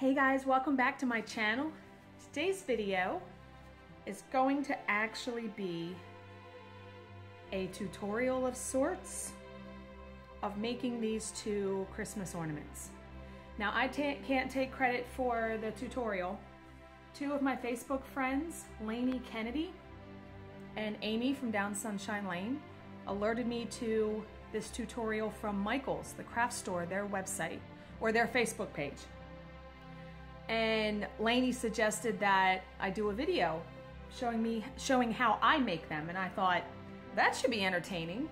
Hey guys, welcome back to my channel. Today's video is going to actually be a tutorial of sorts of making these two Christmas ornaments. Now I can't take credit for the tutorial. Two of my Facebook friends, Lainey Kennedy and Amy from Down Sunshine Lane, alerted me to this tutorial from Michael's, the craft store, their website, or their Facebook page. And Lainey suggested that I do a video showing how I make them, and I thought that should be entertaining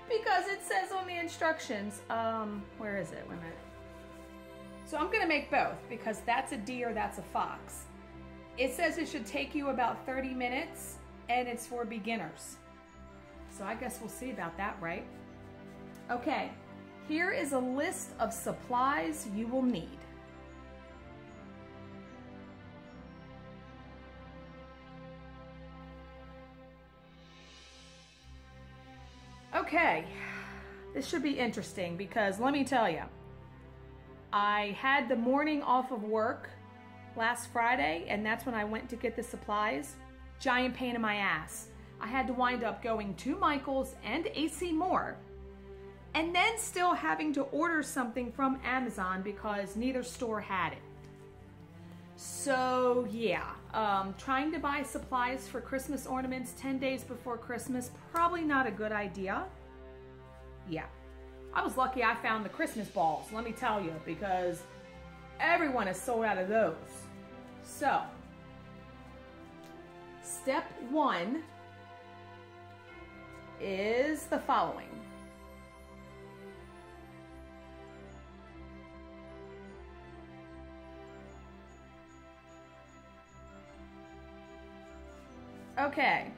because it says on the instructions, where is it? Wait a minute. So I'm gonna make both because that's a deer, that's a fox. It says it should take you about 30 minutes and it's for beginners. So I guess we'll see about that, right? Okay, here is a list of supplies you will need. Okay, this should be interesting because let me tell you, I had the morning off of work last Friday and that's when I went to get the supplies. Giant pain in my ass. I had to wind up going to Michael's and AC Moore and then still having to order something from Amazon because neither store had it. So yeah, trying to buy supplies for Christmas ornaments 10 days before Christmas, probably not a good idea. Yeah, I was lucky I found the Christmas balls, let me tell you, because everyone is sold out of those. So, step one is the following. Okay,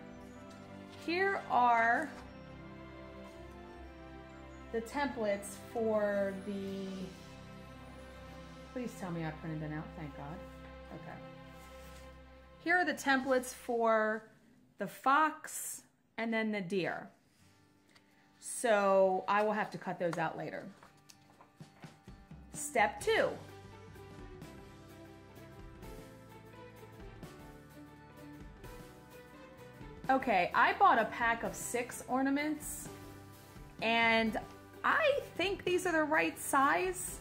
here are the templates for the, please tell me I printed them out, thank God. Okay. Here are the templates for the fox and then the deer. So I will have to cut those out later. Step two. Okay, I bought a pack of 6 ornaments and I think these are the right size.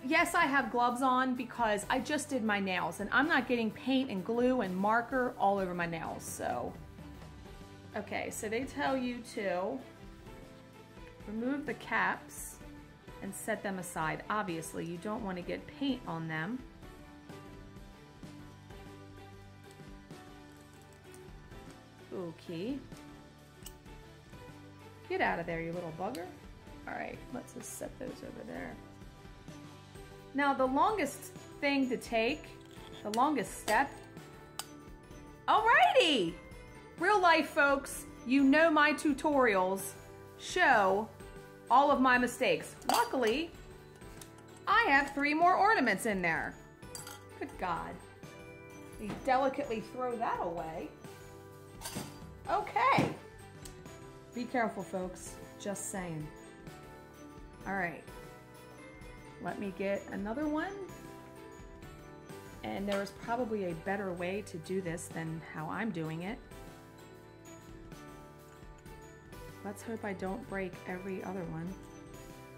Yes, I have gloves on because I just did my nails and I'm not getting paint and glue and marker all over my nails, so. Okay, so they tell you to remove the caps and set them aside. Obviously, you don't want to get paint on them. Okay. Get out of there, you little bugger. All right, let's just set those over there. Now, the longest thing to take, the longest step. Alrighty! Real life folks, you know my tutorials show all of my mistakes. Luckily, I have 3 more ornaments in there. Good God. You delicately throw that away. Okay. Be careful, folks. Just saying. All right. Let me get another one. And there is probably a better way to do this than how I'm doing it. Let's hope I don't break every other one.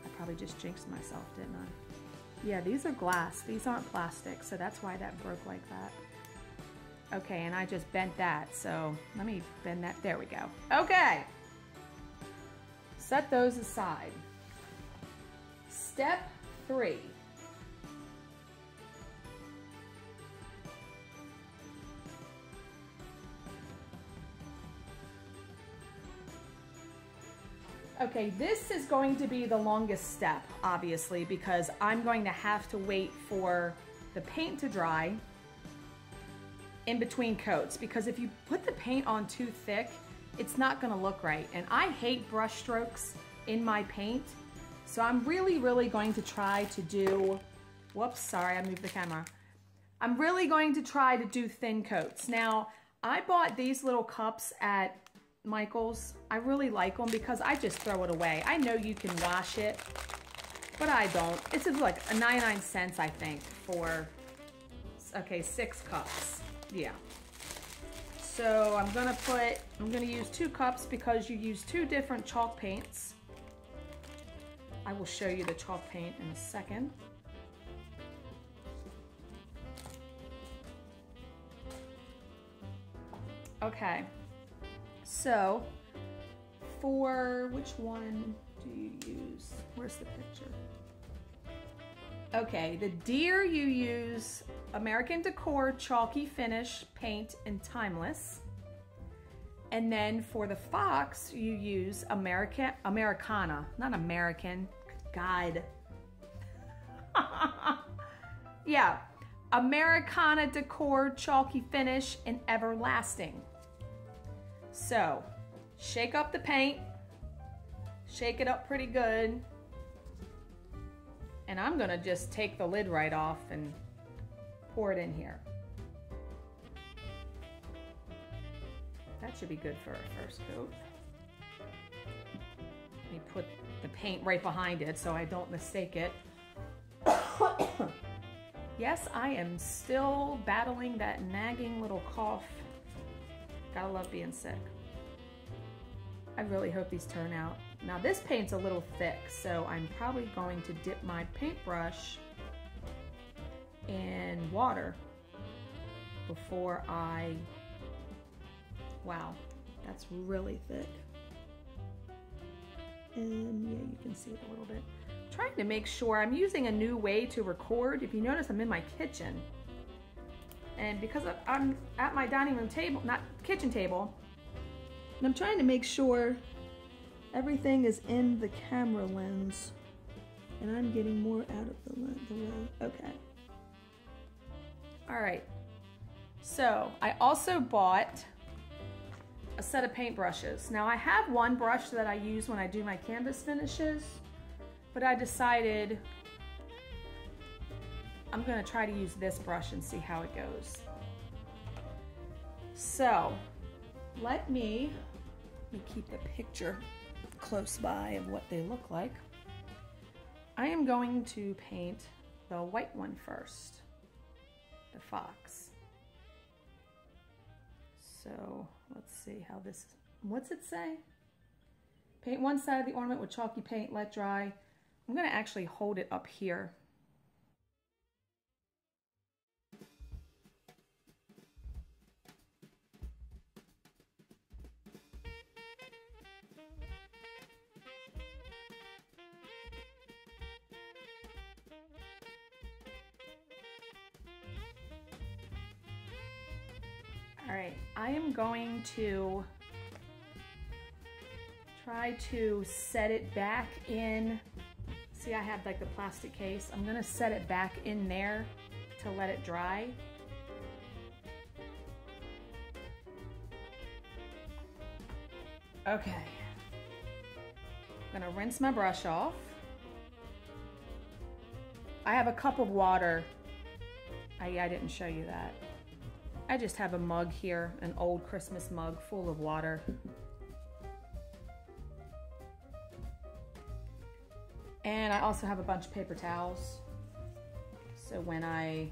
I probably just jinxed myself, didn't I? Yeah, these are glass. These aren't plastic, so that's why that broke like that. Okay, and I just bent that, so let me bend that. There we go. Okay. Set those aside. Step 3. Okay, this is going to be the longest step, obviously, because I'm going to have to wait for the paint to dry in between coats, because if you put the paint on too thick, it's not gonna look right. And I hate brush strokes in my paint, so I'm really going to try to do, whoops, sorry, I moved the camera. I'm really going to try to do thin coats. Now, I bought these little cups at Michael's. I really like them because I just throw it away. I know you can wash it, but I don't. It's like a 99 cents, I think, for, okay, 6 cups. Yeah. So I'm gonna use 2 cups because you use 2 different chalk paints. I will show you the chalk paint in a second. Okay, so for which one do you use? Where's the picture? Okay, the deer you use American Decor Chalky Finish Paint in Timeless. And then for the fox, you use Americana, not American, God. Yeah, Americana Decor Chalky Finish in Everlasting. So, shake up the paint, shake it up pretty good. And I'm gonna just take the lid right off and pour it in here. That should be good for our first coat. Let me put the paint right behind it so I don't mistake it. Yes, I am still battling that nagging little cough. Gotta love being sick. I really hope these turn out. Now this paint's a little thick, so I'm probably going to dip my paintbrush in water before I, wow, that's really thick. And yeah, you can see it a little bit. I'm trying to make sure I'm using a new way to record. If you notice, I'm in my kitchen. And because I'm at my dining room table, not kitchen table, and I'm trying to make sure everything is in the camera lens and I'm getting more out of the lens. Okay. All right. So I also bought a set of paintbrushes. Now I have one brush that I use when I do my canvas finishes, but I decided I'm gonna try to use this brush and see how it goes. So let me keep the picture close by of what they look like. I am going to paint the white one first, the fox. So let's see how this, what's it say? Paint one side of the ornament with chalky paint, let dry. I'm gonna actually hold it up here. All right, I am going to try to set it back in. See, I have like the plastic case. I'm gonna set it back in there to let it dry. Okay, I'm gonna rinse my brush off. I have a cup of water. I didn't show you that. I just have a mug here, an old Christmas mug full of water. And I also have a bunch of paper towels. So when I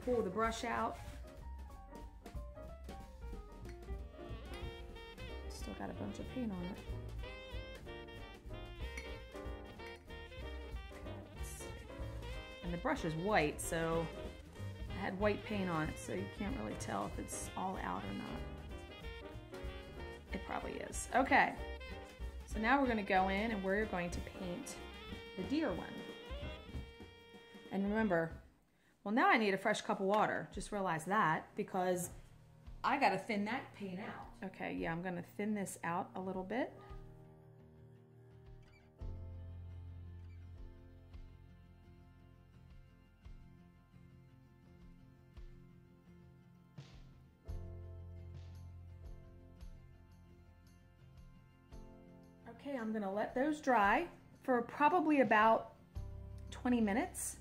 pull the brush out, still got a bunch of paint on it. And the brush is white, so I had white paint on it, so you can't really tell if it's all out or not. It probably is. Okay, so now we're gonna go in and we're going to paint the deer one. And remember, well, now I need a fresh cup of water. Just realized that because I gotta thin that paint out. Okay, yeah, I'm gonna thin this out a little bit. Okay, I'm gonna let those dry for probably about 20 minutes.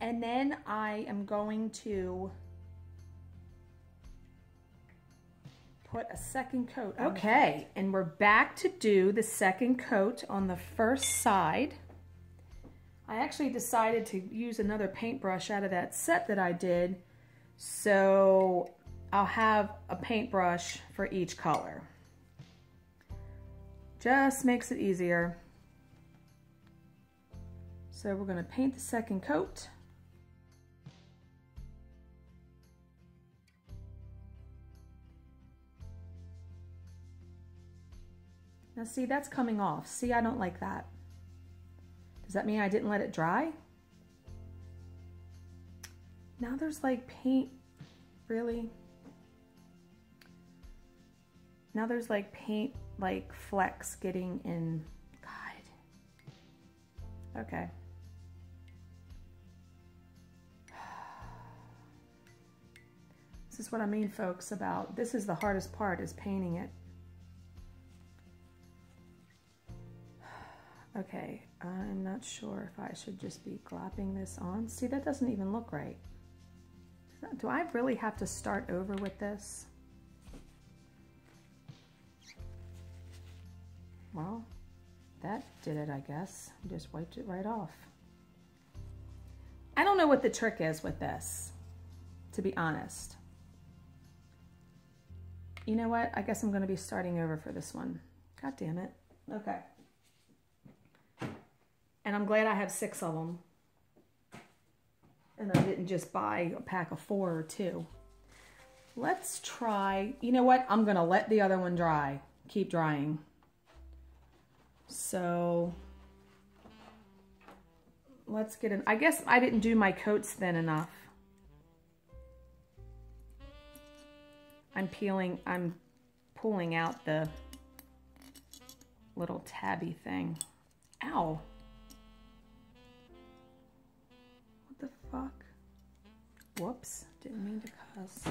And then I am going to put a second coat on. Okay, and we're back to do the second coat on the first side. I actually decided to use another paintbrush out of that set that I did, so I'll have a paintbrush for each color. Just makes it easier. So we're going to paint the second coat. Now see, that's coming off. See, I don't like that. Does that mean I didn't let it dry? Now there's like paint, really? Now there's like paint, like flecks getting in, God. Okay. This is what I mean, folks, about, this is the hardest part, is painting it. Okay, I'm not sure if I should just be glopping this on. See, that doesn't even look right. Do I really have to start over with this? Well, that did it, I guess. Just wiped it right off. I don't know what the trick is with this, to be honest. You know what? I guess I'm going to be starting over for this one. God damn it. Okay. And I'm glad I have 6 of them. And I didn't just buy a pack of 4 or 2. Let's try, you know what? I'm going to let the other one dry. Keep drying. So let's get in. I guess I didn't do my coats thin enough. I'm pulling out the little tabby thing. Ow. What the fuck? Whoops, didn't mean to cuss.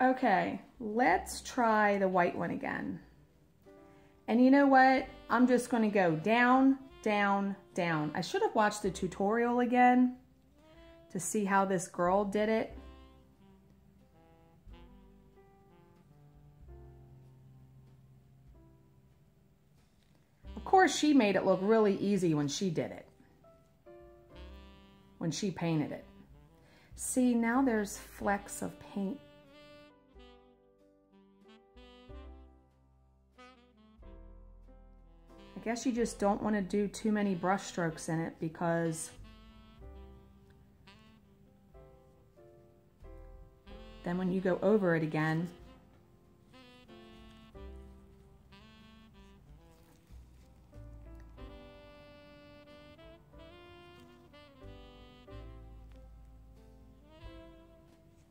Okay, let's try the white one again. And you know what? I'm just going to go down, down, down. I should have watched the tutorial again to see how this girl did it. Of course, she made it look really easy when she did it. When she painted it. See, now there's flecks of paint. I guess you just don't want to do too many brush strokes in it, because then when you go over it again,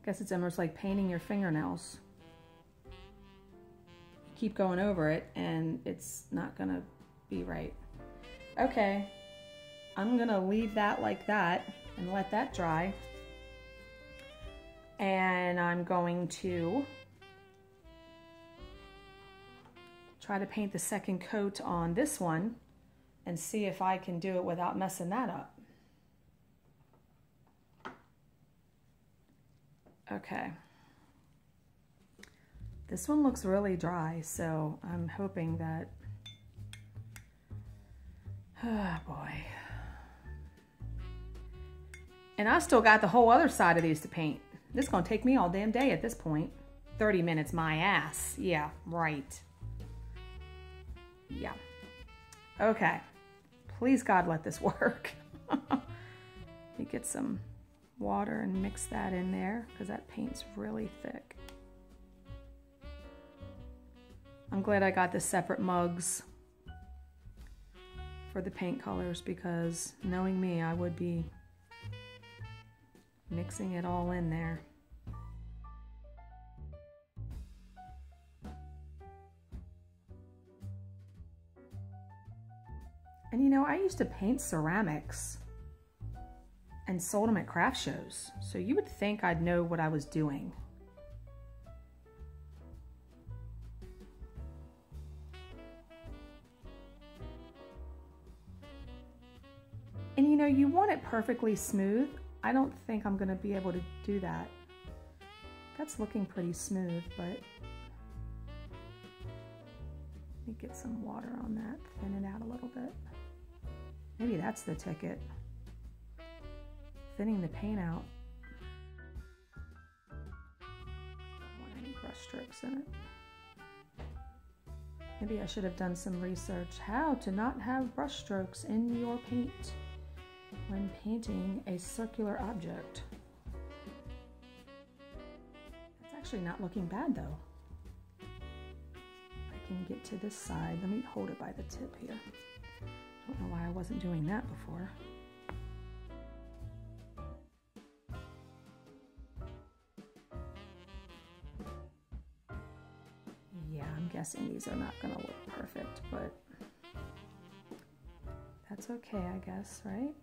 I guess it's almost like painting your fingernails. Keep going over it and it's not gonna be right. Okay, I'm gonna leave that like that and let that dry. And I'm going to try to paint the second coat on this one and see if I can do it without messing that up. Okay. This one looks really dry, so I'm hoping that, oh boy. And I still got the whole other side of these to paint. This is gonna take me all damn day at this point. 30 minutes my ass. Yeah, right. Yeah. Okay. Please God, let this work. Let me get some water and mix that in there because that paint's really thick. I'm glad I got the separate mugs for the paint colors, because knowing me, I would be mixing it all in there. And you know, I used to paint ceramics and sold them at craft shows, so you would think I'd know what I was doing. And you know, you want it perfectly smooth. I don't think I'm gonna be able to do that. That's looking pretty smooth, but let me get some water on that, thin it out a little bit. Maybe that's the ticket. Thinning the paint out. Don't want any brush strokes in it. Maybe I should have done some research. How to not have brush strokes in your paint when painting a circular object. It's actually not looking bad though. I can get to this side. Let me hold it by the tip here. I don't know why I wasn't doing that before. Yeah, I'm guessing these are not gonna look perfect, but that's okay, I guess, right?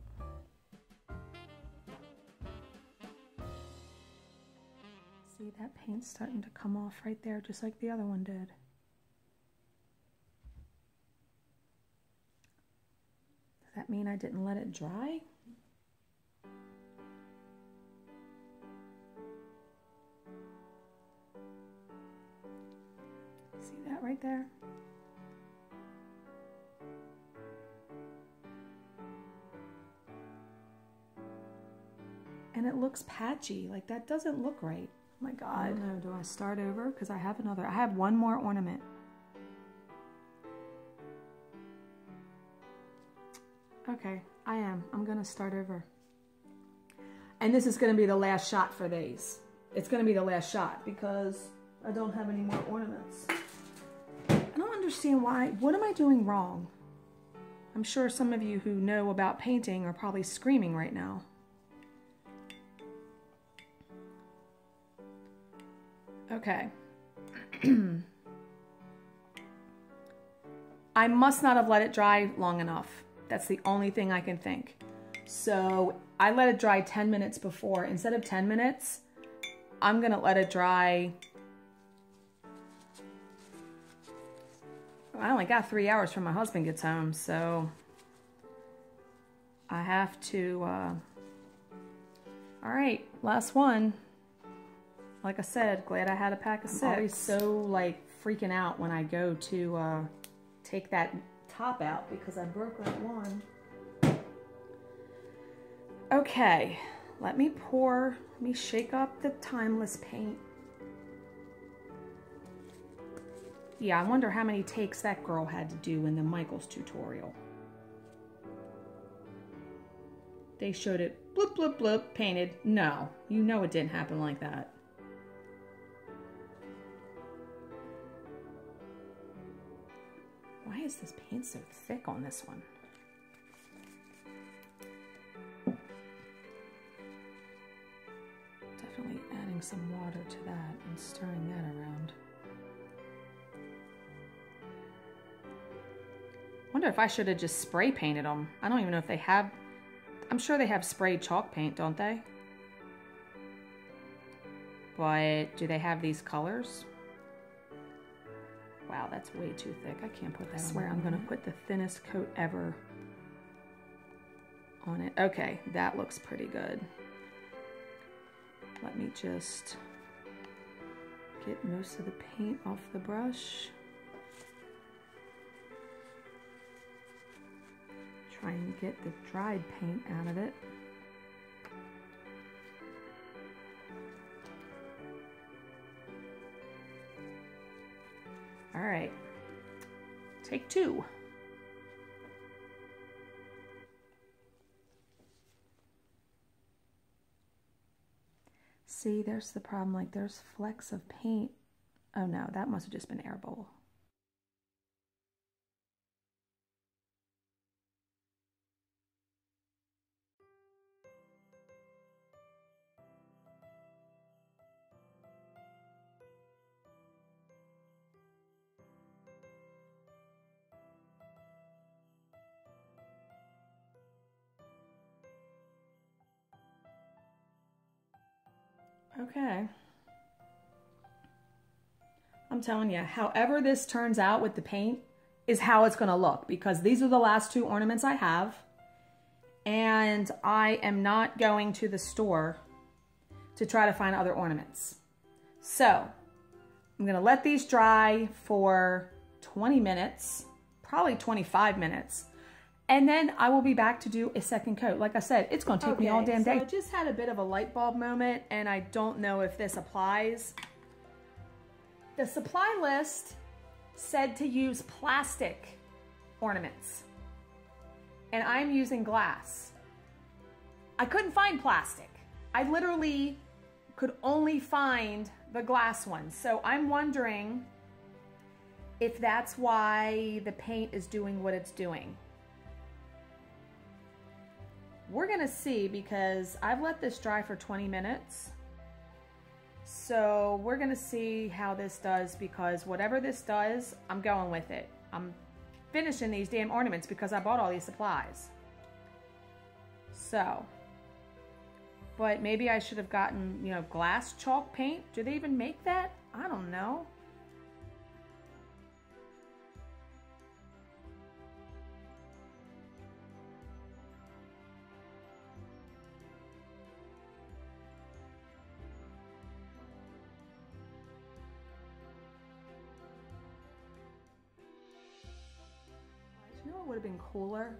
See, that paint's starting to come off right there, just like the other one did. Does that mean I didn't let it dry? See that right there? And it looks patchy, like that doesn't look right. Oh my God. I don't know, do I start over? Because I have one more ornament. Okay, I'm gonna start over. And this is gonna be the last shot for these. It's gonna be the last shot because I don't have any more ornaments. I don't understand why. What am I doing wrong? I'm sure some of you who know about painting are probably screaming right now. Okay. I must not have let it dry long enough. That's the only thing I can think. So I let it dry 10 minutes before. Instead of 10 minutes, I'm gonna let it dry. I only got 3 hours from my husband gets home, so I have to, all right, last one. Like I said, glad I had a pack of 6. I'm always so like freaking out when I go to take that top out because I broke that one. Okay, let me shake up the Timeless paint. Yeah, I wonder how many takes that girl had to do in the Michaels tutorial. They showed it, bloop, bloop, bloop, painted. No, you know it didn't happen like that. Why is this paint so thick on this one? Definitely adding some water to that and stirring that around. Wonder if I should have just spray painted them. I don't even know if they have, I'm sure they have sprayed chalk paint, don't they? But do they have these colors? Wow, that's way too thick. I can't put that on. I swear I'm gonna put the thinnest coat ever on it. Okay, that looks pretty good. Let me just get most of the paint off the brush. Try and get the dried paint out of it. All right, take 2. See, there's the problem, like there's flecks of paint. Oh no, that must have just been air bubble. Okay. I'm telling you, however this turns out with the paint is how it's gonna look, because these are the last 2 ornaments I have, and I am not going to the store to try to find other ornaments. So I'm gonna let these dry for 20 minutes, probably 25 minutes. And then I will be back to do a second coat. Like I said, it's gonna take me all damn day. So I just had a bit of a light bulb moment, and I don't know if this applies. The supply list said to use plastic ornaments, and I'm using glass. I couldn't find plastic. I literally could only find the glass ones. So I'm wondering if that's why the paint is doing what it's doing. We're gonna see, because I've let this dry for 20 minutes. So we're gonna see how this does, because whatever this does, I'm going with it. I'm finishing these damn ornaments because I bought all these supplies. So, but maybe I should have gotten, you know, glass chalk paint. Do they even make that? I don't know. You know what would have been cooler?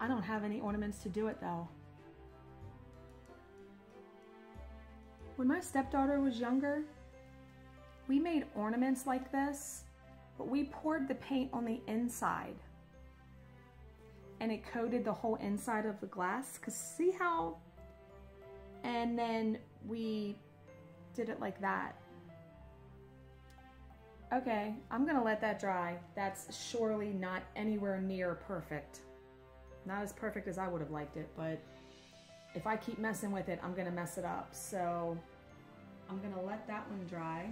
I don't have any ornaments to do it though. When my stepdaughter was younger, we made ornaments like this, but we poured the paint on the inside. And it coated the whole inside of the glass. Cause see how? And then we did it like that. Okay, I'm gonna let that dry. That's surely not anywhere near perfect. Not as perfect as I would have liked it, but if I keep messing with it, I'm gonna mess it up. So I'm gonna let that one dry.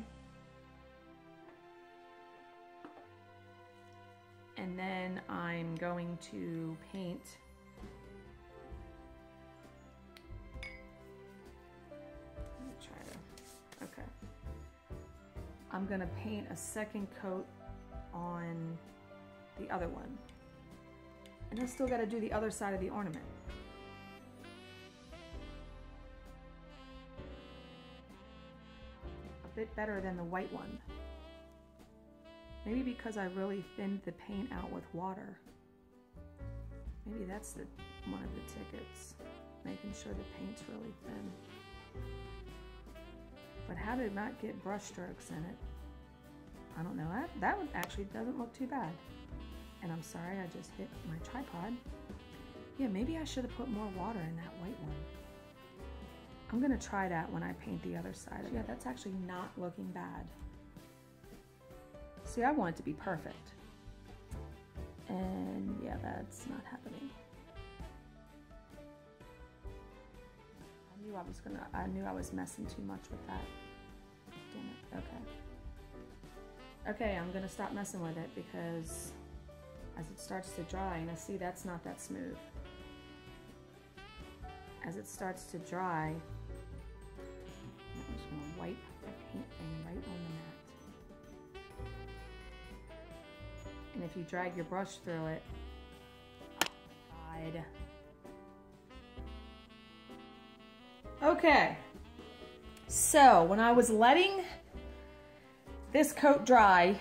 And then I'm going to paint. Let me try to, okay. I'm gonna paint a second coat on the other one. And I still gotta do the other side of the ornament. A bit better than the white one. Maybe because I really thinned the paint out with water. Maybe that's one of the tickets. Making sure the paint's really thin. But how did it not get brush strokes in it? I don't know. That one actually doesn't look too bad. And I'm sorry, I just hit my tripod. Yeah, maybe I should have put more water in that white one. I'm gonna try that when I paint the other side. Yeah, that's actually not looking bad. See, I want it to be perfect. And yeah, that's not happening. I knew I was messing too much with that. Damn it, okay. Okay, I'm gonna stop messing with it because as it starts to dry, and I see that's not that smooth. As it starts to dry, I'm just gonna wipe the paint thing right on the mat. And if you drag your brush through it, oh my God. Okay, so when I was letting this coat dry,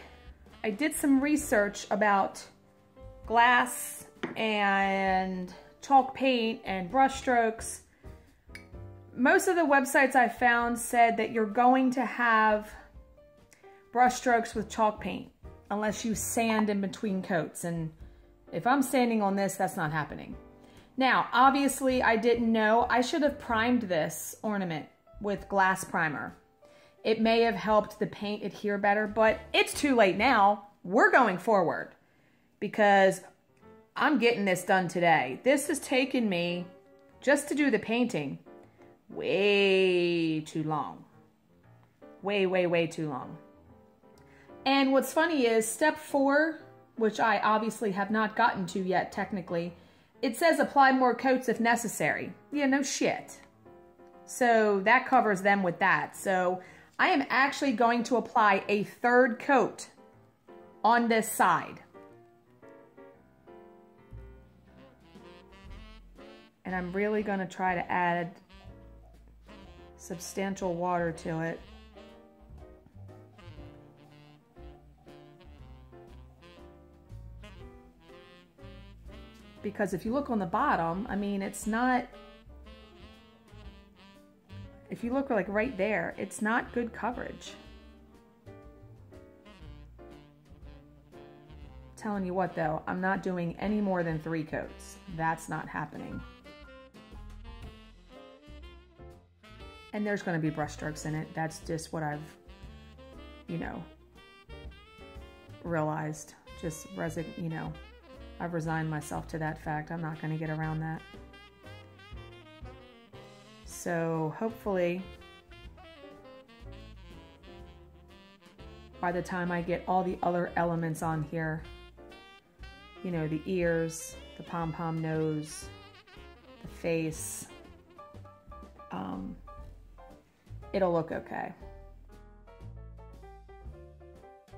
I did some research about glass and chalk paint and brush strokes. Most of the websites I found said that you're going to have brush strokes with chalk paint unless you sand in between coats. And if I'm sanding on this, that's not happening. Now, obviously I didn't know. I should have primed this ornament with glass primer. It may have helped the paint adhere better, but it's too late now. We're going forward because I'm getting this done today. This has taken me, just to do the painting, way too long. Way, way, way too long. And what's funny is step 4, which I obviously have not gotten to yet technically, it says apply more coats if necessary. Yeah, no shit. So that covers them with that. So I am actually going to apply a 3rd coat on this side. And I'm really going to try to add substantial water to it. because if you look on the bottom, I mean, it's not, if you look like right there, it's not good coverage. Telling you what though, I'm not doing any more than 3 coats. That's not happening. And there's going to be brush strokes in it. That's just what I've, you know, realized. Just, you know, I've resigned myself to that fact. I'm not going to get around that. So hopefully by the time I get all the other elements on here, you know, the ears, the pom-pom nose, the face, it'll look okay.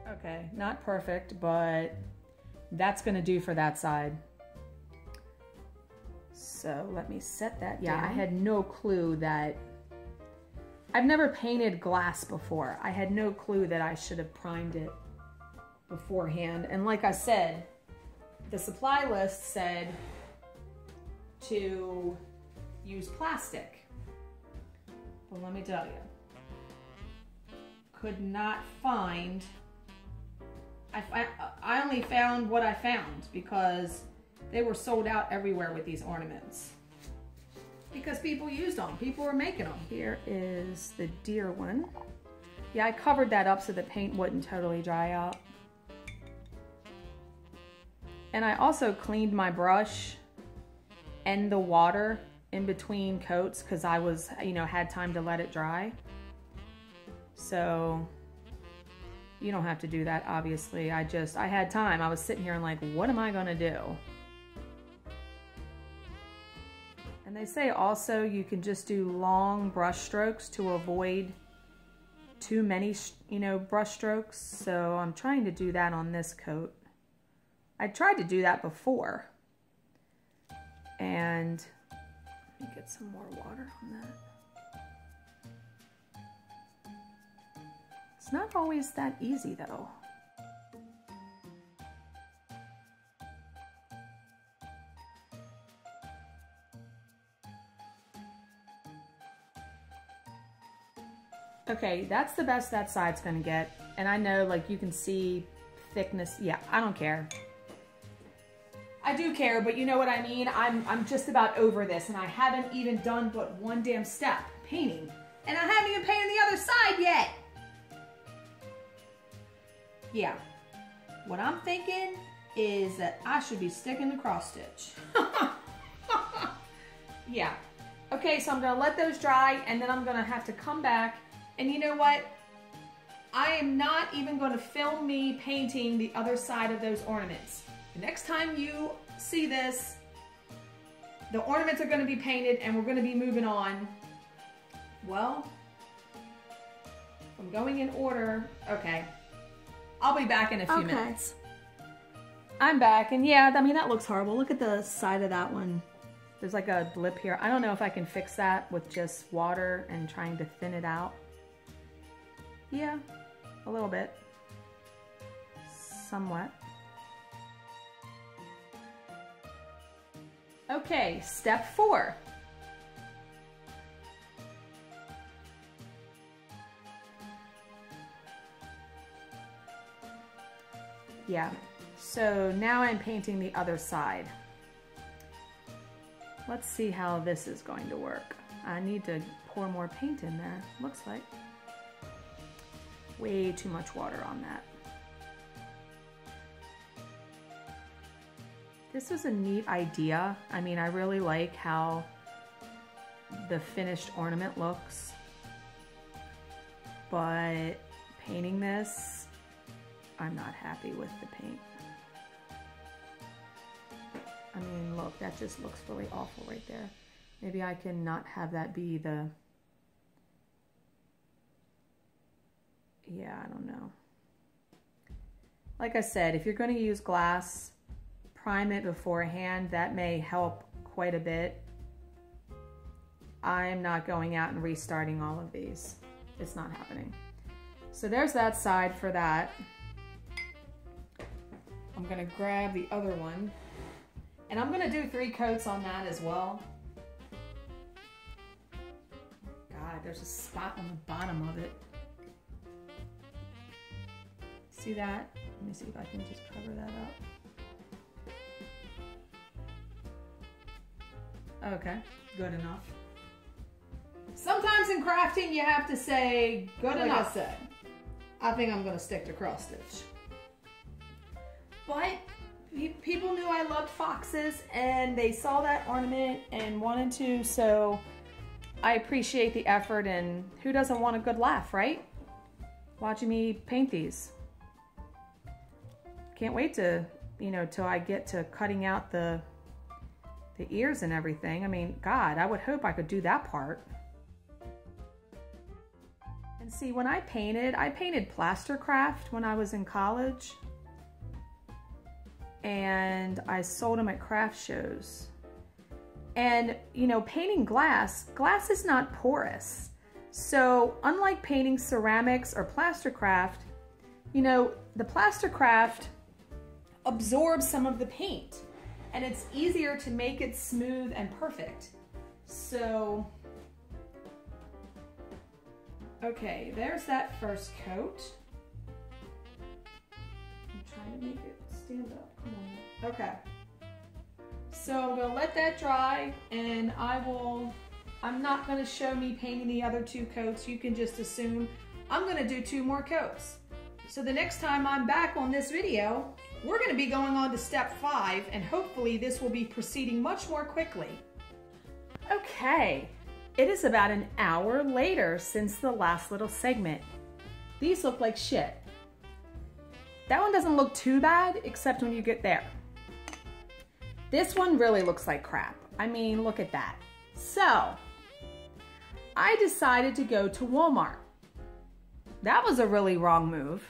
Okay, not perfect, but that's gonna do for that side. So let me set that down. I had no clue that, I've never painted glass before. I had no clue that I should have primed it beforehand. And like I said, the supply list said to use plastic. But let me tell you, could not find, I only found what I found because they were sold out everywhere with these ornaments. Because people used them, people were making them. Here is the deer one. Yeah, I covered that up so the paint wouldn't totally dry out. And I also cleaned my brush and the water in between coats because I was, you know, had time to let it dry. So you don't have to do that, obviously. I had time. I was sitting here and like, what am I gonna do? And they say also you can just do long brush strokes to avoid too many, you know, brush strokes. So I'm trying to do that on this coat. I tried to do that before. And let me get some more water on that. It's not always that easy though. Okay, that's the best that side's gonna get. And I know, like, you can see thickness. Yeah, I don't care. I do care, but you know what I mean? I'm just about over this, and I haven't even done but one damn step, painting. And I haven't even painted the other side yet. Yeah, what I'm thinking is that I should be sticking the cross stitch. Yeah. Okay, so I'm gonna let those dry, and then I'm gonna have to come back. And you know what? I am not even going to film me painting the other side of those ornaments. The next time you see this, the ornaments are going to be painted and we're going to be moving on. Well, I'm going in order. Okay. I'll be back in a few minutes. I'm back, and yeah, I mean, that looks horrible. Look at the side of that one. There's like a blip here. I don't know if I can fix that with just water and trying to thin it out. Yeah, a little bit. Somewhat. Okay, step 4. Yeah, so now I'm painting the other side. Let's see how this is going to work. I need to pour more paint in there, looks like. Way too much water on that. This was a neat idea. I mean, I really like how the finished ornament looks. But painting this, I'm not happy with the paint. I mean, look, that just looks really awful right there. Maybe I can not have that be the... Yeah, I don't know. Like I said, if you're going to use glass, prime it beforehand. That may help quite a bit. I'm not going out and restarting all of these. It's not happening. So there's that side for that. I'm going to grab the other one. And I'm gonna do 3 coats on that as well. God, there's a spot on the bottom of it. See that? Let me see if I can just cover that up. Okay, good enough. Sometimes in crafting you have to say good enough. Like I said, I think I'm gonna stick to cross stitch. But people knew I loved foxes and they saw that ornament and wanted to, so I appreciate the effort, and who doesn't want a good laugh, right? Watching me paint these. Can't wait to, you know, till I get to cutting out the ears and everything. I mean, God, I would hope I could do that part. And see, when I painted plaster craft when I was in college. And I sold them at craft shows. And, you know, painting glass is not porous. So unlike painting ceramics or plaster craft, you know, the plaster craft absorbs some of the paint and it's easier to make it smooth and perfect. So, okay, there's that first coat. I'm trying to make it stand up. Come on. Okay. So I'm gonna let that dry, and I'm not gonna show me painting the other 2 coats. You can just assume I'm gonna do 2 more coats. So the next time I'm back on this video, we're gonna be going on to step 5, and hopefully this will be proceeding much more quickly. Okay, it is about an hour later since the last little segment. These look like shit. That one doesn't look too bad, except when you get there. This one really looks like crap. I mean, look at that. So, I decided to go to Walmart. That was a really wrong move,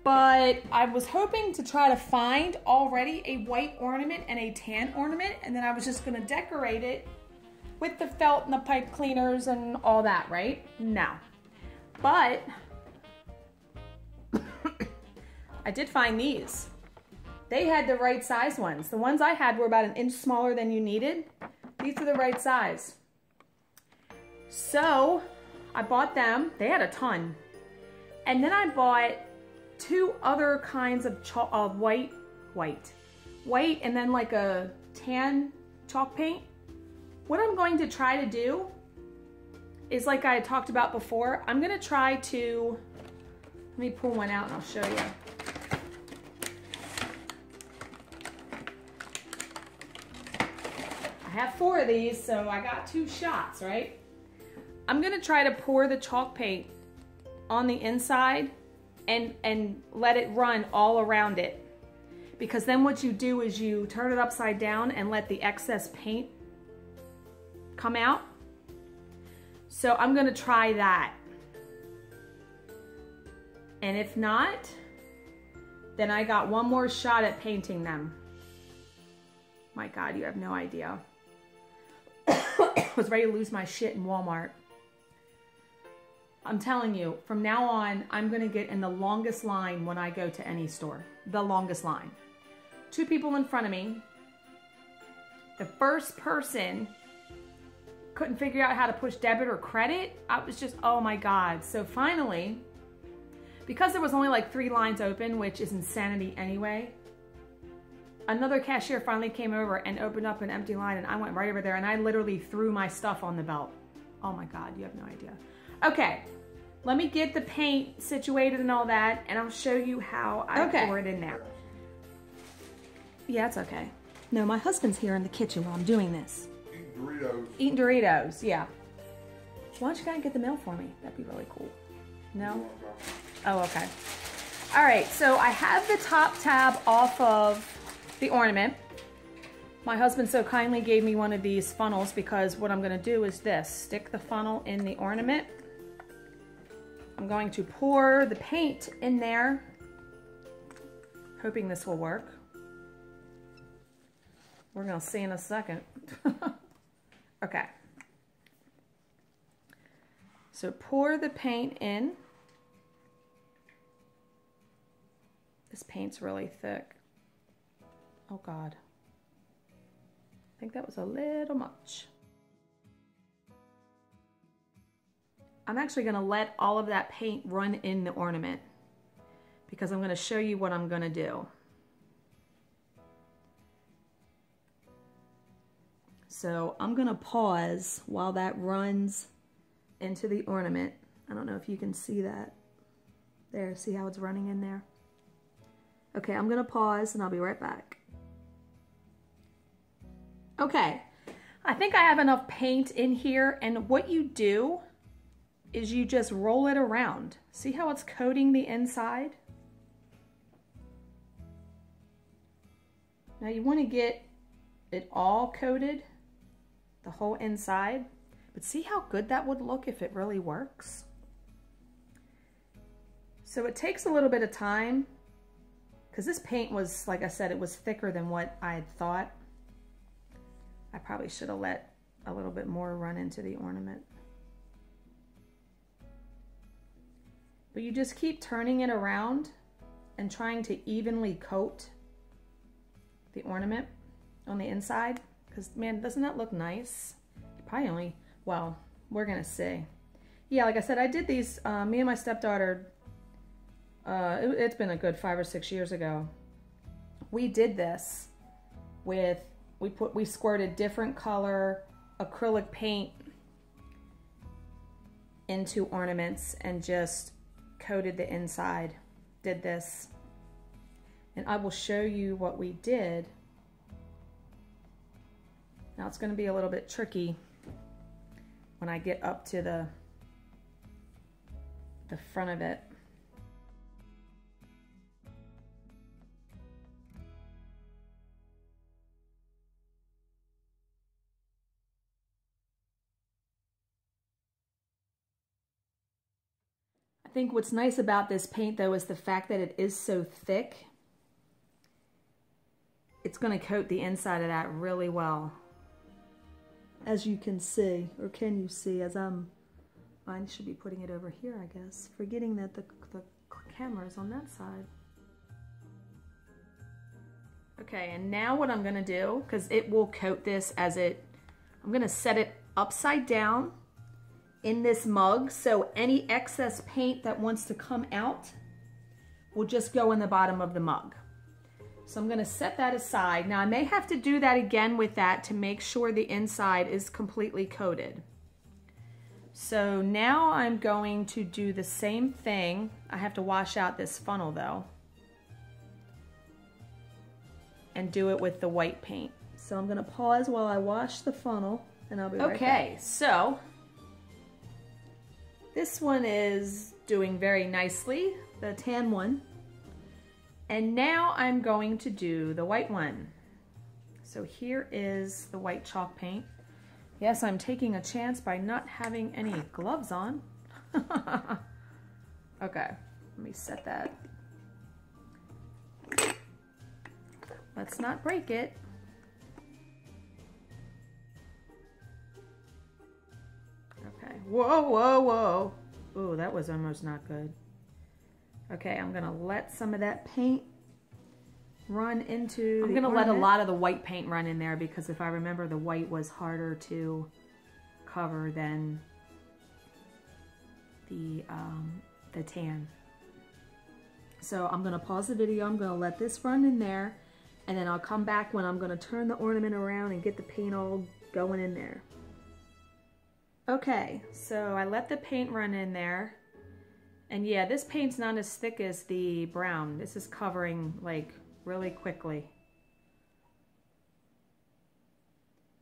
but I was hoping to try to find already a white ornament and a tan ornament, and then I was just gonna decorate it with the felt and the pipe cleaners and all that, right? No. But I did find these. They had the right size ones. The ones I had were about an inch smaller than you needed. These are the right size. So I bought them. They had a ton. And then I bought 2 other kinds of white, and then like a tan chalk paint. What I'm going to try to do is, like I had talked about before, I'm gonna try to, let me pull one out and I'll show you. I have 4 of these, so I got 2 shots, right? I'm gonna try to pour the chalk paint on the inside and let it run all around it. Because then what you do is you turn it upside down and let the excess paint come out. So I'm gonna try that. And if not, then I got 1 more shot at painting them. My God, you have no idea. I was ready to lose my shit in Walmart. I'm telling you, from now on, I'm gonna get in the longest line when I go to any store. The longest line. 2 people in front of me. The first person couldn't figure out how to push debit or credit. I was just, oh my God. So finally, because there was only like 3 lines open, which is insanity anyway, another cashier finally came over and opened up an empty line, and I went right over there and I literally threw my stuff on the belt. Oh my God, you have no idea. Okay, let me get the paint situated and all that, and I'll show you how I pour it in there. Yeah, it's okay. No, my husband's here in the kitchen while I'm doing this. Eating Doritos. Eating Doritos, yeah. Why don't you guys get the mail for me? That'd be really cool. No? Oh, okay. All right, so I have the top tab off of the ornament. My husband so kindly gave me one of these funnels, because what I'm gonna do is this, stick the funnel in the ornament. I'm going to pour the paint in there, hoping this will work. We're gonna see in a second. Okay. So pour the paint in. This paint's really thick. Oh God. think that was a little much. I'm actually going to let all of that paint run in the ornament because I'm going to show you what I'm going to do. So I'm going to pause while that runs into the ornament. I don't know if you can see that. There, see how it's running in there? Okay, I'm going to pause and I'll be right back. Okay, I think I have enough paint in here, and what you do is you just roll it around. See how it's coating the inside? Now you want to get it all coated, the whole inside, but see how good that would look if it really works? So it takes a little bit of time because this paint was, like I said, it was thicker than what I had thought. I probably should have let a little bit more run into the ornament. But you just keep turning it around and trying to evenly coat the ornament on the inside. Because, man, doesn't that look nice? Probably only, well, we're going to see. Yeah, like I said, I did these, me and my stepdaughter, it's been a good 5 or 6 years ago. We did this with, we squirted different color acrylic paint into ornaments and just coated the inside. Did this, and I will show you what we did. Now it's going to be a little bit tricky when I get up to the front of it. I think what's nice about this paint though is the fact that it is so thick. It's going to coat the inside of that really well. As you can see, or can you see, as I should be putting it over here, I guess, forgetting that the camera is on that side. Okay, and now what I'm going to do, because it will coat this as it, I'm going to set it upside down in this mug, so any excess paint that wants to come out will just go in the bottom of the mug. So I'm going to set that aside. Now I may have to do that again with that to make sure the inside is completely coated. So now I'm going to do the same thing. I have to wash out this funnel though, and do it with the white paint. So I'm going to pause while I wash the funnel and I'll be right back. Okay, so this one is doing very nicely, the tan one. And now I'm going to do the white one. So here is the white chalk paint. Yes, I'm taking a chance by not having any gloves on. Okay, let me set that. Let's not break it. Okay, whoa, whoa, whoa. Ooh, that was almost not good. Okay, I'm gonna let some of that paint run into I'm gonna let a lot of the white paint run in there because if I remember, the white was harder to cover than the tan. So I'm gonna pause the video, I'm gonna let this run in there, and then I'll come back when I'm gonna turn the ornament around and get the paint all going in there. Okay, so I let the paint run in there. And yeah, this paint's not as thick as the brown. This is covering like really quickly.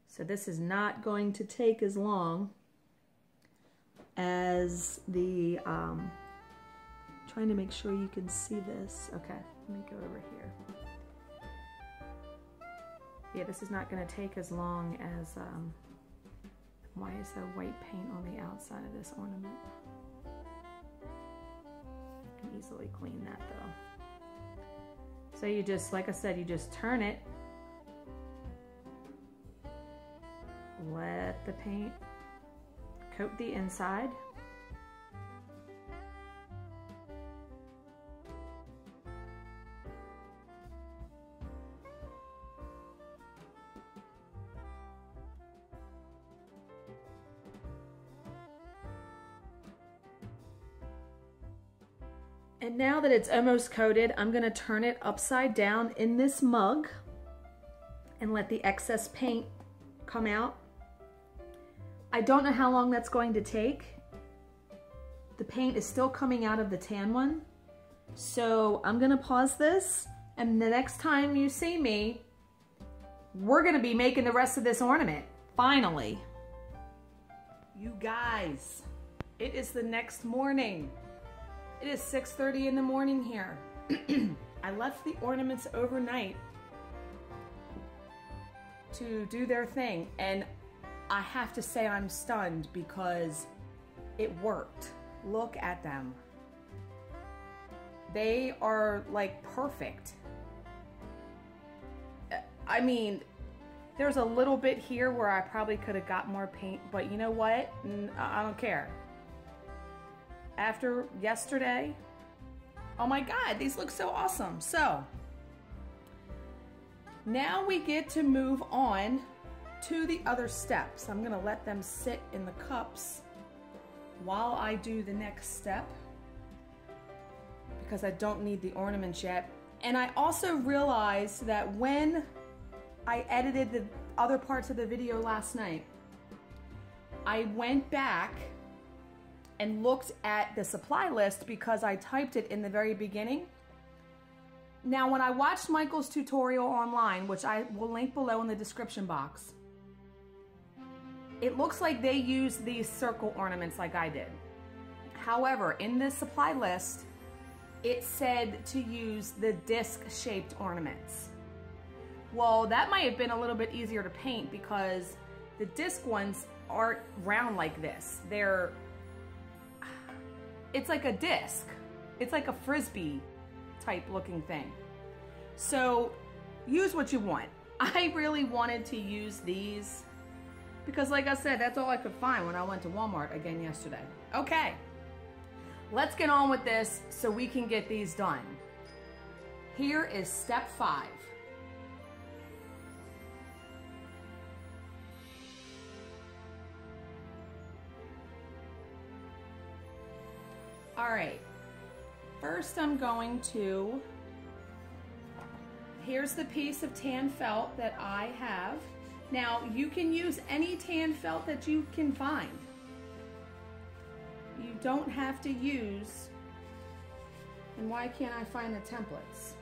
So this is not going to take as long as the, trying to make sure you can see this. Okay, let me go over here. Yeah, this is not gonna take as long as, why is there white paint on the outside of this ornament? Easily clean that though. So you just, like I said, you just turn it, let the paint coat the inside, And now that it's almost coated, I'm gonna turn it upside down in this mug and let the excess paint come out. I don't know how long that's going to take. The paint is still coming out of the tan one. So I'm gonna pause this, and the next time you see me, we're gonna be making the rest of this ornament, finally. You guys, it is the next morning. It is 6:30 in the morning here. I left the ornaments overnight to do their thing, and I have to say I'm stunned because it worked. Look at them. They are like perfect. I mean, there's a little bit here where I probably could have got more paint, but you know what? I don't care. After yesterday, oh my God, these look so awesome. So now we get to move on to the other steps. I'm gonna let them sit in the cups while I do the next step because I don't need the ornaments yet. And I also realized that when I edited the other parts of the video last night, I went back and looked at the supply list because I typed it in the very beginning. Now, when I watched Michael's tutorial online, which I will link below in the description box, it looks like they used these circle ornaments like I did. However, in the supply list, it said to use the disc-shaped ornaments. Well, that might have been a little bit easier to paint because the disc ones aren't round like this. It's like a disc. It's like a frisbee type looking thing. So use what you want. I really wanted to use these because like I said, that's all I could find when I went to Walmart again yesterday. Okay, let's get on with this so we can get these done. Here is step 5. All right, first I'm going to, here's the piece of tan felt that I have. Now you can use any tan felt that you can find. You don't have to use, and why can't I find the templates?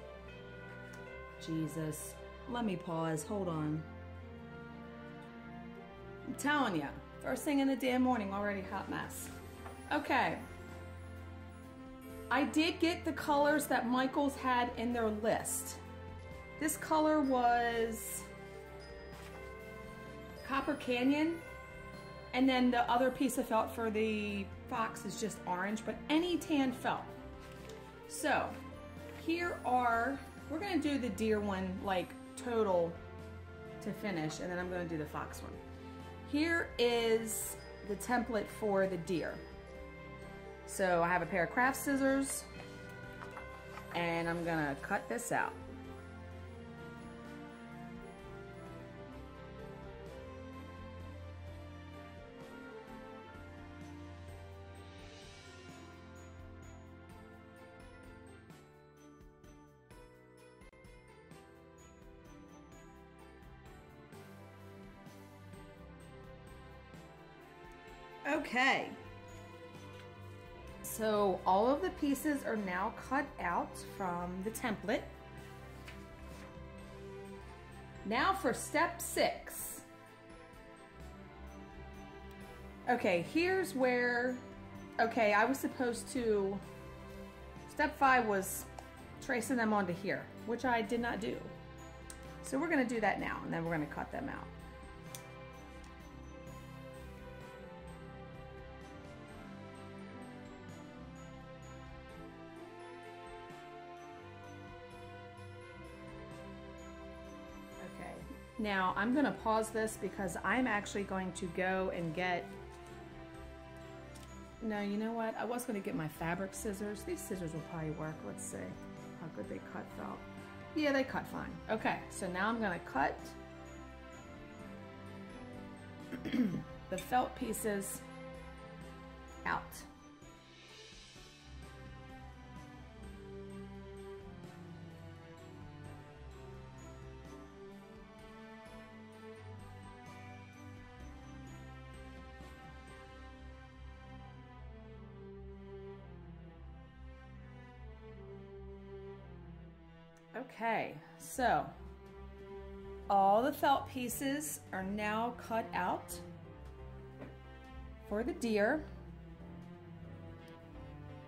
Jesus, let me pause, hold on. I'm telling you, first thing in the damn morning, already hot mess. Okay. I did get the colors that Michael's had in their list. This color was Copper Canyon, and then the other piece of felt for the fox is just orange, but any tan felt. So here are, we're gonna do the deer one like total to finish, and then I'm gonna do the fox one. Here is the template for the deer. So I have a pair of craft scissors and I'm gonna cut this out. Okay. So all of the pieces are now cut out from the template. Now for step 6. Okay, here's where, okay, I was supposed to, step 5 was tracing them onto here, which I did not do. So we're gonna do that now, and then we're gonna cut them out. Now I'm gonna pause this because I'm actually going to go and get, no, you know what? I was gonna get my fabric scissors. These scissors will probably work. Let's see how good they cut felt. Yeah, they cut fine. Okay, so now I'm gonna cut the felt pieces out. Okay, so all the felt pieces are now cut out for the deer.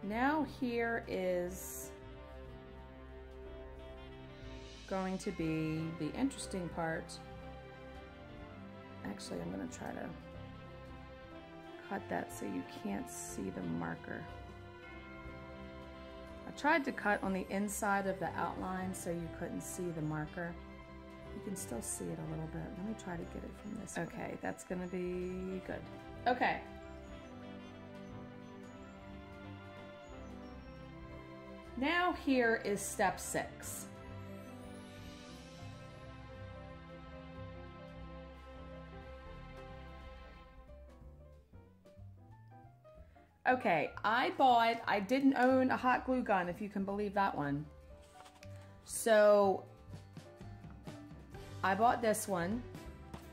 Now here is going to be the interesting part. Actually, I'm going to try to cut that so you can't see the marker. I tried to cut on the inside of the outline so you couldn't see the marker. You can still see it a little bit. Let me try to get it from this. Okay, that's going to be good. Okay. Now here is step 6. Okay, I didn't own a hot glue gun, if you can believe that one. So I bought this one,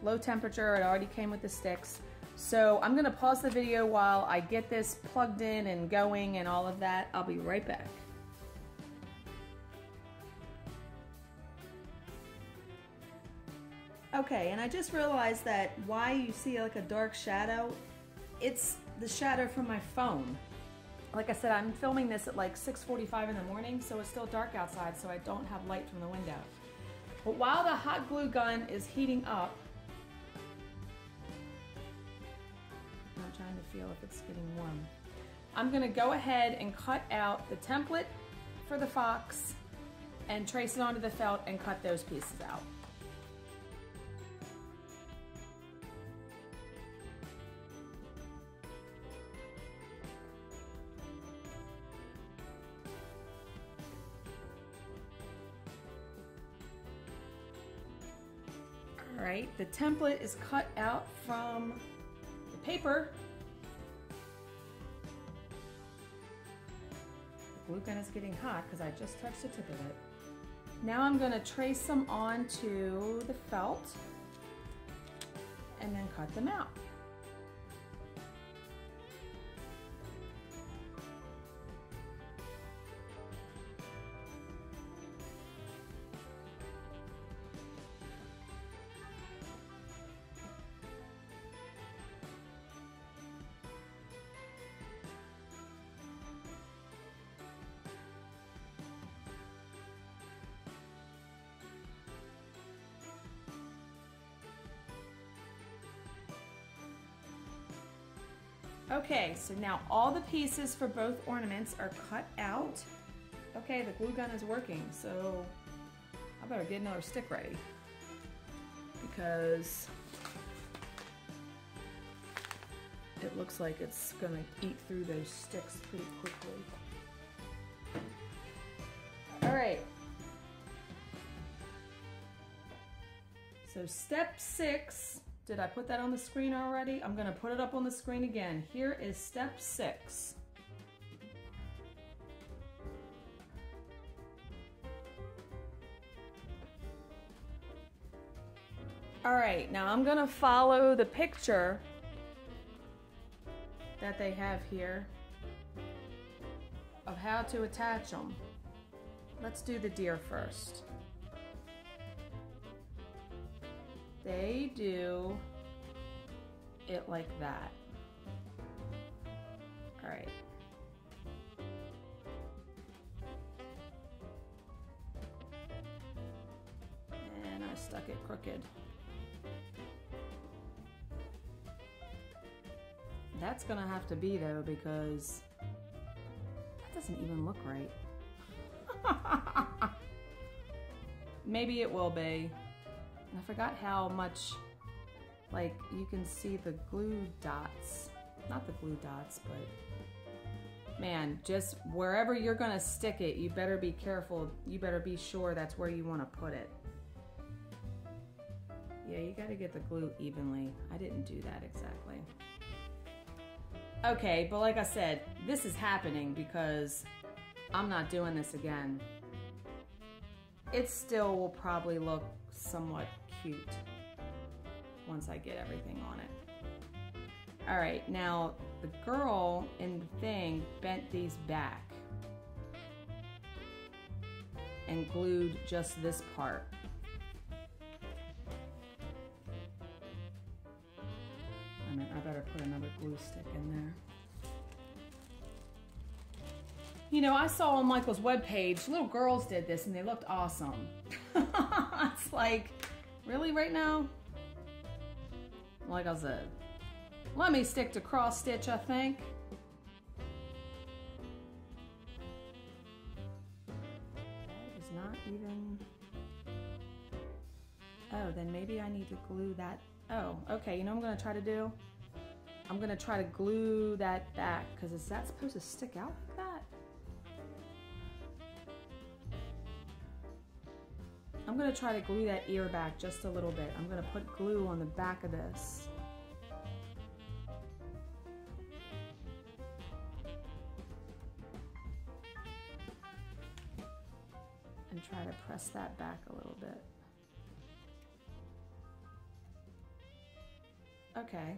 low temperature, it already came with the sticks. So I'm gonna pause the video while I get this plugged in and going and all of that. I'll be right back. Okay, and I just realized that why you see like a dark shadow, it's the shadow from my phone. Like I said, I'm filming this at like 6:45 in the morning, so it's still dark outside, so I don't have light from the window. But while the hot glue gun is heating up, I'm trying to feel if it's getting warm. I'm gonna go ahead and cut out the template for the fox and trace it onto the felt and cut those pieces out. All right, the template is cut out from the paper. The glue gun is getting hot because I just touched the tip of it. Now I'm going to trace them onto the felt and then cut them out. Okay, so now all the pieces for both ornaments are cut out. Okay, the glue gun is working, so I better get another stick ready because it looks like it's gonna eat through those sticks pretty quickly. All right. So step 6. Did I put that on the screen already? I'm gonna put it up on the screen again. Here is step 6. All right, now I'm gonna follow the picture that they have here of how to attach them. Let's do the deer first. They do it like that. All right. And I stuck it crooked. That's gonna have to be though, because that doesn't even look right. Maybe it will be. I forgot how much, like, you can see the glue dots. Not the glue dots, but man, just wherever you're gonna stick it, you better be careful. You better be sure that's where you want to put it. Yeah, you gotta get the glue evenly. I didn't do that exactly. Okay, but like I said, this is happening because I'm not doing this again. It still will probably look somewhat cute once I get everything on it. All right, now the girl in the thing bent these back. and glued just this part. I better put another glue stick in there. You know, I saw on Michael's webpage, little girls did this and they looked awesome. It's like, really right now? Like I said, let me stick to cross stitch, I think. That is not even, oh, then maybe I need to glue that. Oh, okay, you know what I'm gonna try to do? I'm gonna try to glue that back, because is that supposed to stick out like that? I'm gonna try to glue that ear back just a little bit. I'm gonna put glue on the back of this. And try to press that back a little bit. Okay.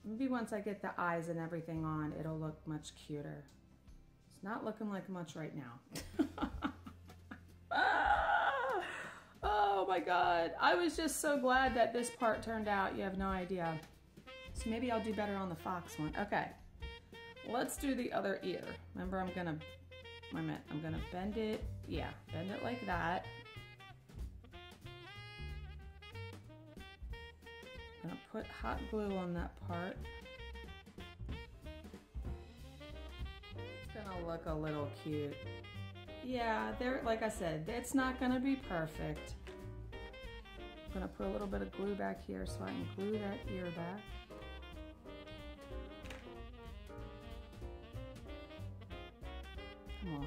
Maybe once I get the eyes and everything on, it'll look much cuter. It's not looking like much right now. Oh my God. I was just so glad that this part turned out. You have no idea. So maybe I'll do better on the fox one. Okay. Let's do the other ear. Remember, I'm gonna bend it. Yeah, bend it like that. Gonna put hot glue on that part. It's gonna look a little cute. Yeah, there, like I said, it's not gonna be perfect. I'm gonna put a little bit of glue back here so I can glue that ear back. Come on.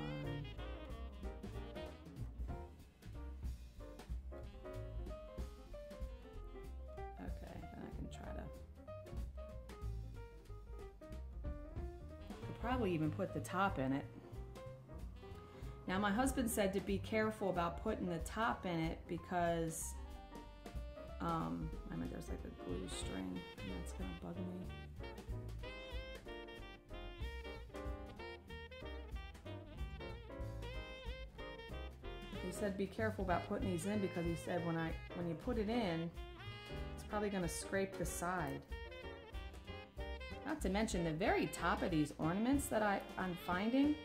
Probably even put the top in it. Now my husband said to be careful about putting the top in it because I mean there's like a glue string and that's gonna bug me. He said be careful about putting these in because he said when you put it in, it's probably gonna scrape the side. Not to mention the very top of these ornaments that I'm finding.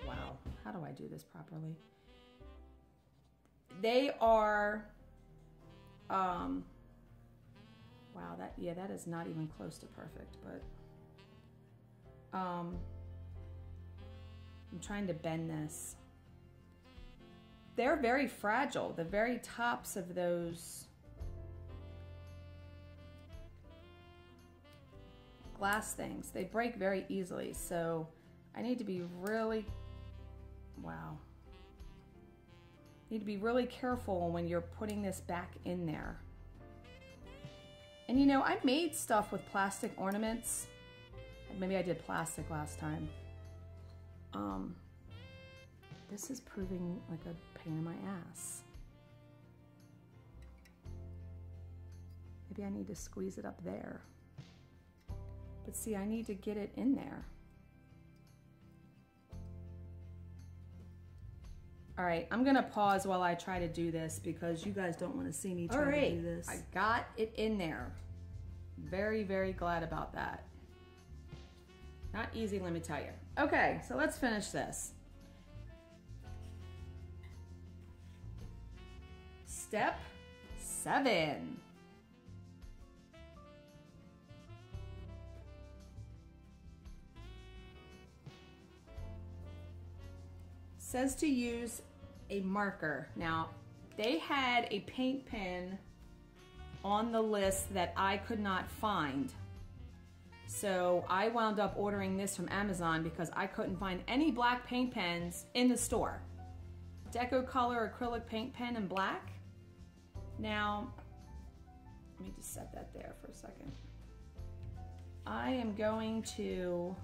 Wow, how do I do this properly? They are, wow, that is not even close to perfect, but I'm trying to bend this. They're very fragile, the very tops of those glass things. They break very easily, so I need to be really, wow. Need to be really careful when you're putting this back in there. And you know, I made stuff with plastic ornaments. Maybe I did plastic last time. This is proving like a pain in my ass. Maybe I need to squeeze it up there. But see, I need to get it in there. All right, I'm gonna pause while I try to do this because you guys don't want to see me try to do this. I got it in there. Very, very glad about that. Not easy, let me tell you. Okay, so let's finish this. Step 7. Says to use a marker. Now, they had a paint pen on the list that I could not find. So I wound up ordering this from Amazon because I couldn't find any black paint pens in the store. Deco Color acrylic paint pen in black. Now, let me just set that there for a second. I am going to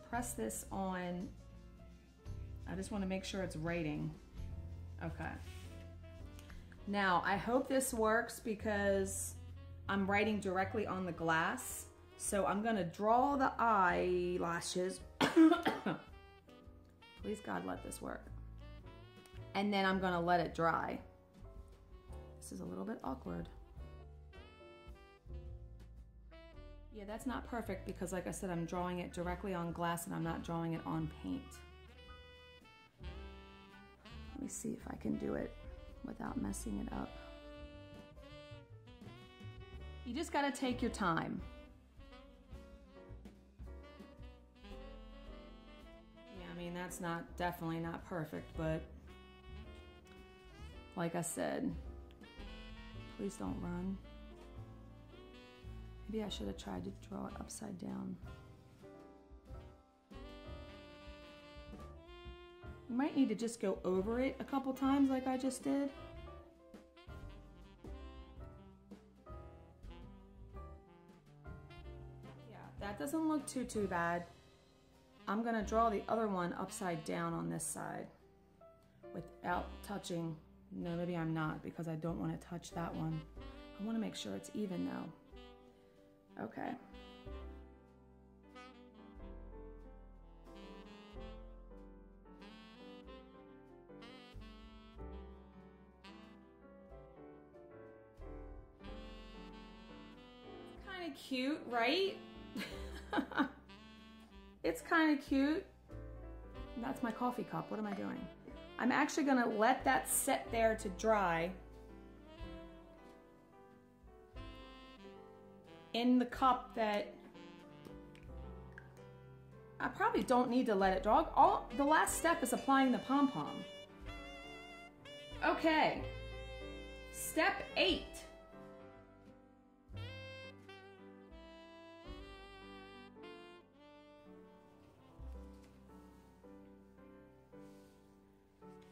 press this on. I just want to make sure it's rating. Okay. Now, I hope this works because I'm writing directly on the glass. So I'm gonna draw the eyelashes. Please God, let this work. And then I'm gonna let it dry. This is a little bit awkward. Yeah, that's not perfect because like I said, I'm drawing it directly on glass and I'm not drawing it on paint. Let me see if I can do it without messing it up. You just gotta take your time. Yeah, I mean, that's definitely not perfect, but like I said, please don't run. Maybe I should have tried to draw it upside down. You might need to just go over it a couple times like I just did. Yeah, that doesn't look too bad. I'm gonna draw the other one upside down on this side without touching. No, maybe I'm not because I don't want to touch that one. I want to make sure it's even though. Okay. Kind of cute, right? It's kind of cute. That's my coffee cup. What am I doing? I'm actually gonna let that set there to dry in the cup that I probably don't need to let it dry. The last step is applying the pom-pom. Okay, step 8.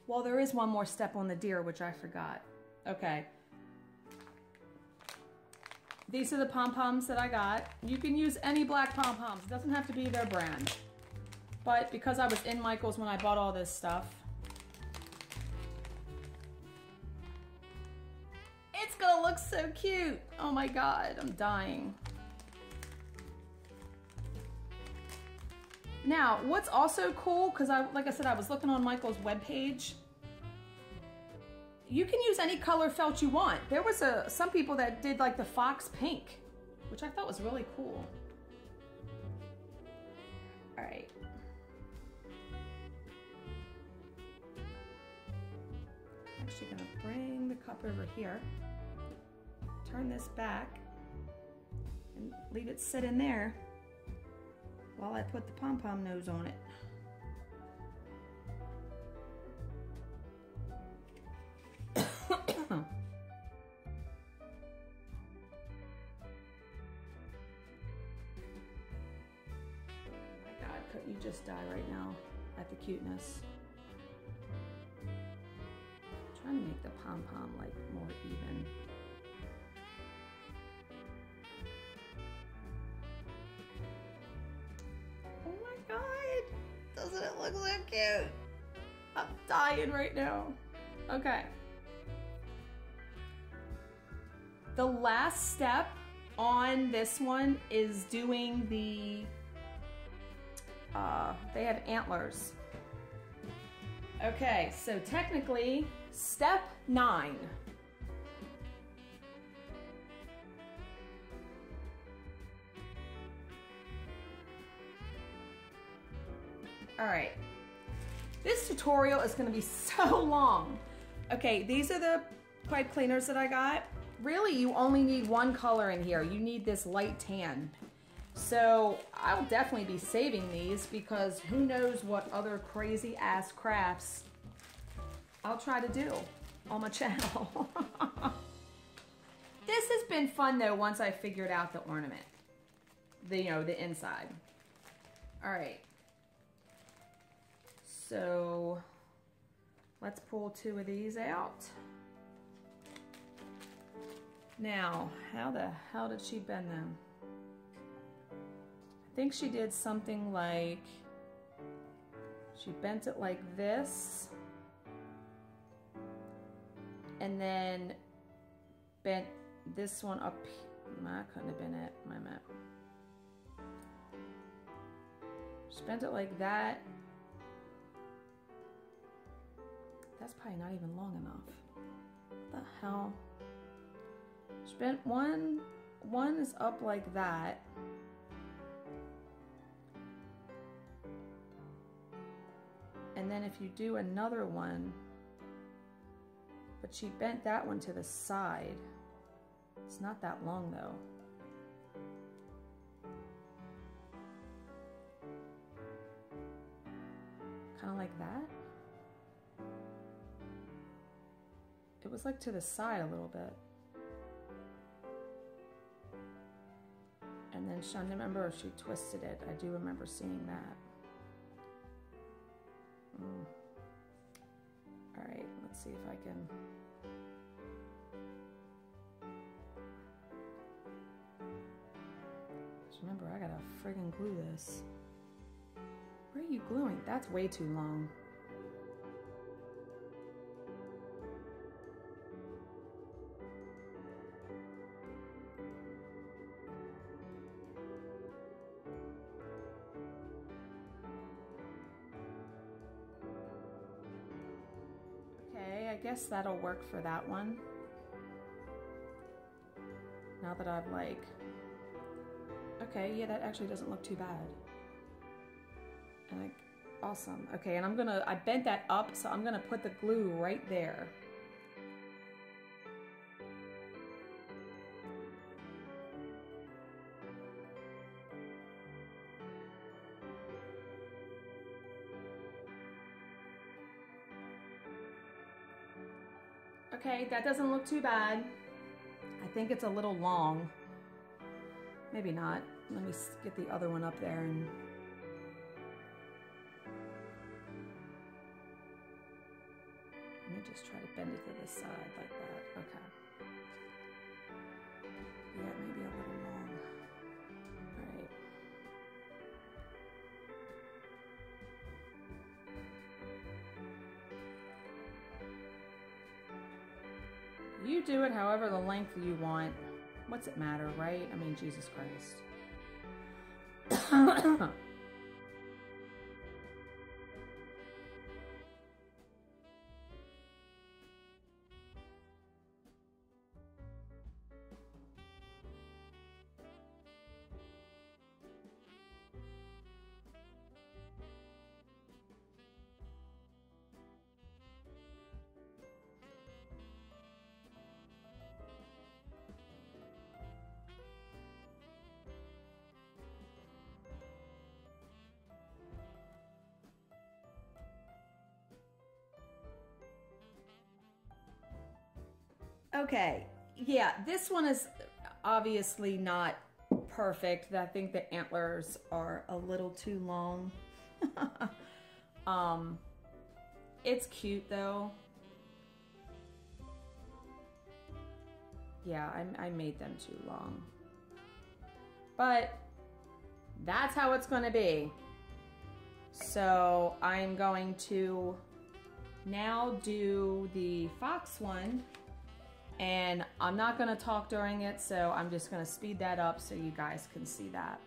Well, there is one more step on the deer, which I forgot. Okay. These are the pom-poms that I got. You can use any black pom-poms. It doesn't have to be their brand. But because I was in Michael's when I bought all this stuff, it's gonna look so cute. Oh my God, I'm dying. Now, what's also cool, because like I said, I was looking on Michael's webpage. You can use any color felt you want. There was some people that did like the fox pink, which I thought was really cool. All right. I'm actually gonna bring the cup over here, turn this back, and leave it sit in there while I put the pom-pom nose on it. Oh my God, couldn't you just die right now at the cuteness? I'm trying to make the pom-pom like more even. Oh my God, doesn't it look so cute? I'm dying right now. Okay. The last step on this one is doing the, they have antlers. Okay, so technically, step 9. All right, this tutorial is gonna be so long. Okay, these are the pipe cleaners that I got. Really, you only need one color in here. You need this light tan. So I'll definitely be saving these because who knows what other crazy ass crafts I'll try to do on my channel. This has been fun though once I figured out the ornament, the inside. All right. So let's pull 2 of these out. Now, how the hell did she bend them? I think she did something like, she bent it like this, and then bent this one up. I couldn't have been it, my map. Just bent it like that. That's probably not even long enough. What the hell? Just bent one is up like that. And then if you do another one, but she bent that one to the side. It's not that long though. Kind of like that. It was like to the side a little bit. And then I don't remember if she twisted it. I do remember seeing that. All right, let's see if I can. Just remember, I gotta friggin' glue this. Where are you gluing? That's way too long. Okay, I guess that'll work for that one. Now that I've like, okay, yeah, that actually doesn't look too bad. And like, awesome. Okay, and I bent that up, so I'm gonna put the glue right there. Okay, that doesn't look too bad. I think it's a little long. Maybe not. Let me get the other one up there and let me just try to bend it to the side like that. Okay. Yeah, maybe a little long. All right. You do it however the length you want. What's it matter, right? I mean, Jesus Christ. Okay, yeah, this one is obviously not perfect. I think the antlers are a little too long. It's cute though. Yeah, I made them too long. But that's how it's gonna be. So I'm going to now do the fox one. And I'm not gonna talk during it, so I'm just gonna speed that up so you guys can see that.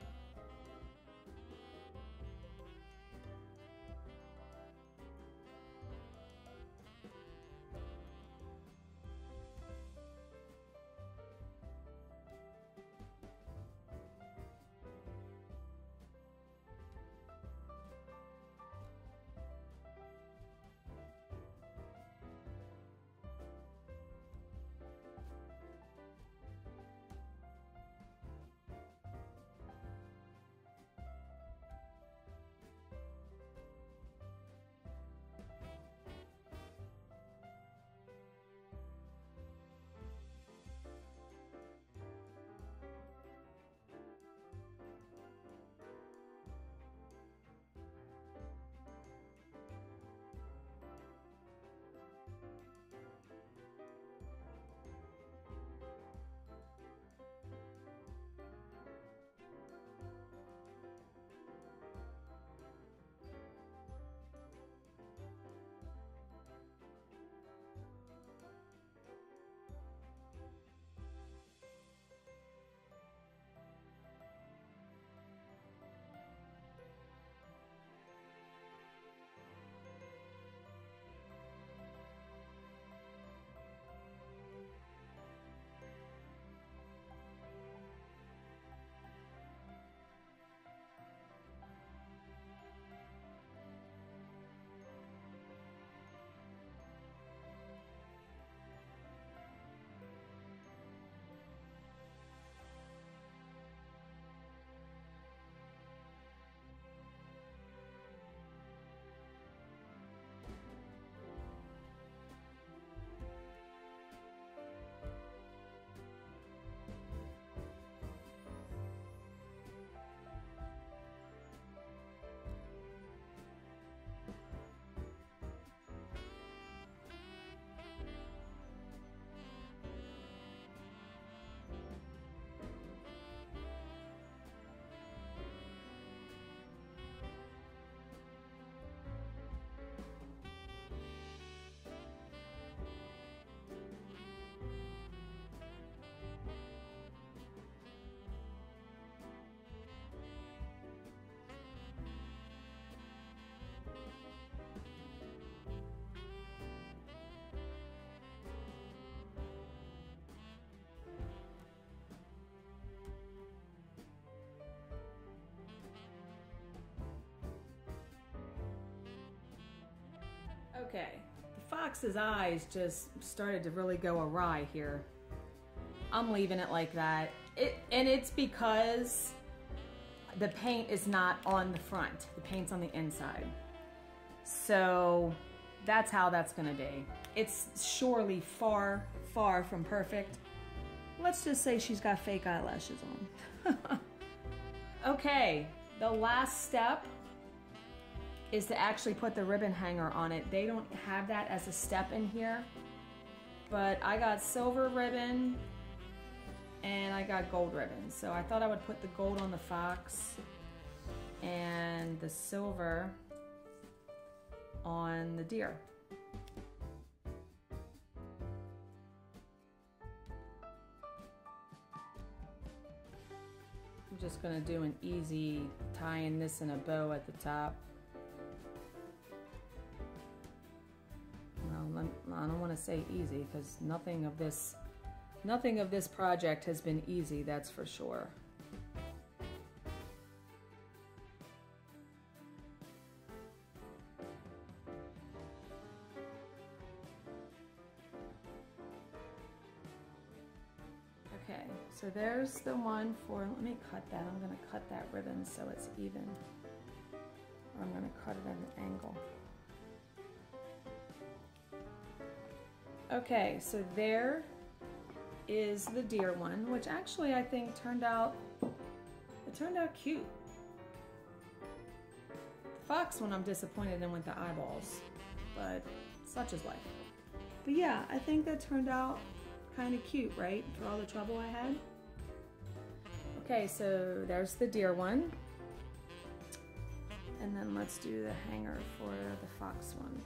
Okay, the fox's eyes just started to really go awry here. I'm leaving it like that. And it's because the paint is not on the front. The paint's on the inside. So that's how that's gonna be. It's surely far, far from perfect. Let's just say she's got fake eyelashes on. Okay, the last step is to actually put the ribbon hanger on it. They don't have that as a step in here, but I got silver ribbon and I got gold ribbon. So I thought I would put the gold on the fox and the silver on the deer. I'm just gonna do an easy tying this in a bow at the top. Well, I don't want to say easy because nothing of this project has been easy, that's for sure. Okay, so there's the one for, let me cut that. I'm going to cut that ribbon so it's even. Or I'm going to cut it at an angle. Okay, so there is the deer one, which actually I think turned out cute. The fox one I'm disappointed in with the eyeballs, but such is life. But yeah, I think that turned out kind of cute, right? For all the trouble I had. Okay, so there's the deer one. And then let's do the hanger for the fox one.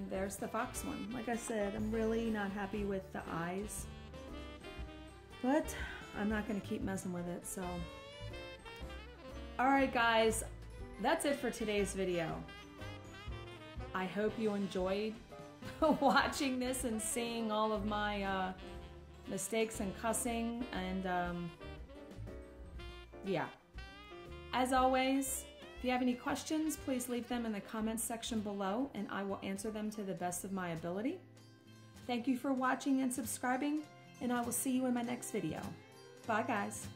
There's the fox one. Like I said, I'm really not happy with the eyes, but I'm not gonna keep messing with it, so. All right, guys, that's it for today's video. I hope you enjoyed watching this and seeing all of my mistakes and cussing, and yeah. As always, if you have any questions, please leave them in the comments section below and I will answer them to the best of my ability. Thank you for watching and subscribing, and I will see you in my next video. Bye, guys.